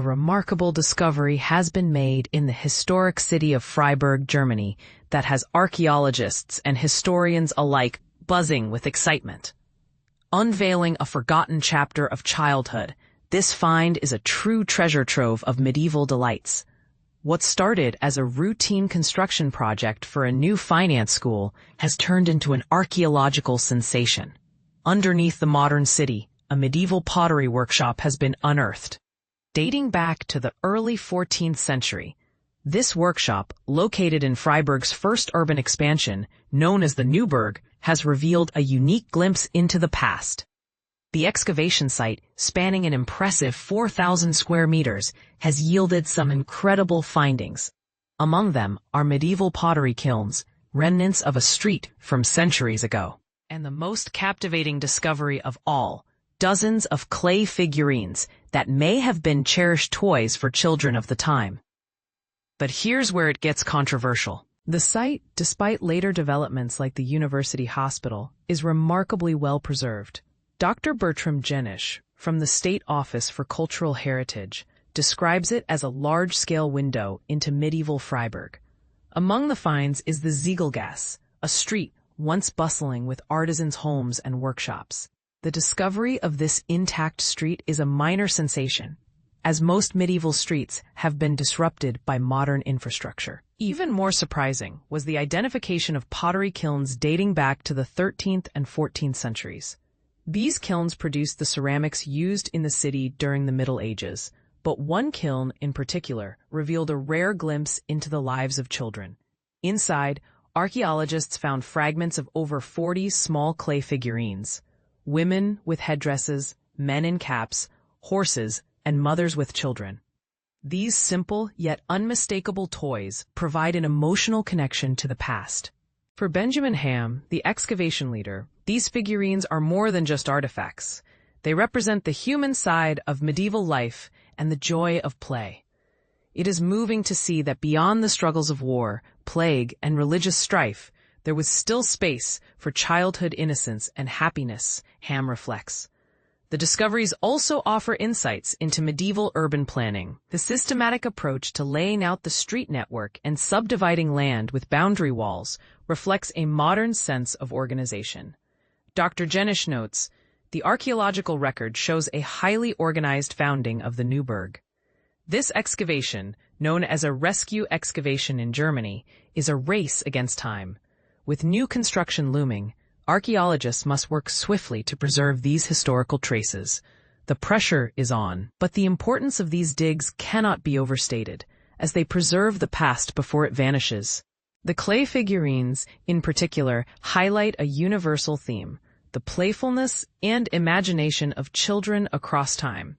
a remarkable discovery has been made in the historic city of Freiburg, Germany, that has archaeologists and historians alike buzzing with excitement. Unveiling a forgotten chapter of childhood, this find is a true treasure trove of medieval delights. What started as a routine construction project for a new finance school has turned into an archaeological sensation. Underneath the modern city, a medieval pottery workshop has been unearthed. Dating back to the early 14th century, this workshop, located in Freiburg's first urban expansion, known as the Neuburg, has revealed a unique glimpse into the past. The excavation site, spanning an impressive 4,000 square meters, has yielded some incredible findings. Among them are medieval pottery kilns, remnants of a street from centuries ago. And the most captivating discovery of all, dozens of clay figurines that may have been cherished toys for children of the time. But here's where it gets controversial. The site, despite later developments like the University Hospital, is remarkably well preserved. Dr. Bertram Jenisch, from the State Office for Cultural Heritage, describes it as a large-scale window into medieval Freiburg. Among the finds is the Ziegelgasse, a street once bustling with artisans' homes and workshops. The discovery of this intact street is a minor sensation, as most medieval streets have been disrupted by modern infrastructure. Even more surprising was the identification of pottery kilns dating back to the 13th and 14th centuries. These kilns produced the ceramics used in the city during the Middle Ages, but one kiln in particular revealed a rare glimpse into the lives of children. Inside, archaeologists found fragments of over 40 small clay figurines. Women with headdresses, men in caps, horses, and mothers with children. These simple yet unmistakable toys provide an emotional connection to the past. For Benjamin Ham, the excavation leader, these figurines are more than just artifacts. They represent the human side of medieval life and the joy of play. It is moving to see that beyond the struggles of war, plague, and religious strife, there was still space for childhood innocence and happiness, Ham reflects. The discoveries also offer insights into medieval urban planning. The systematic approach to laying out the street network and subdividing land with boundary walls reflects a modern sense of organization. Dr. Jenisch notes, the archaeological record shows a highly organized founding of the Neuburg. This excavation, known as a rescue excavation in Germany, is a race against time. With new construction looming, archaeologists must work swiftly to preserve these historical traces. The pressure is on, but the importance of these digs cannot be overstated, as they preserve the past before it vanishes. The clay figurines, in particular, highlight a universal theme, the playfulness and imagination of children across time.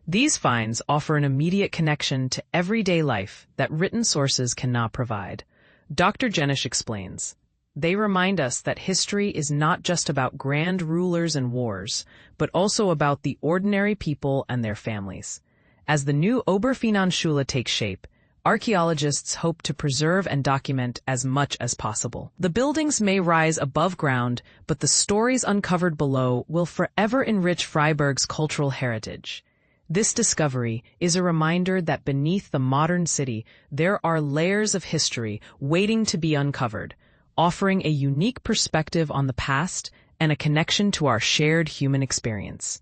These finds offer an immediate connection to everyday life that written sources cannot provide. Dr. Jenisch explains, they remind us that history is not just about grand rulers and wars, but also about the ordinary people and their families. As the new Oberfinanschule takes shape, archaeologists hope to preserve and document as much as possible. The buildings may rise above ground, but the stories uncovered below will forever enrich Freiburg's cultural heritage. This discovery is a reminder that beneath the modern city, there are layers of history waiting to be uncovered, offering a unique perspective on the past and a connection to our shared human experience.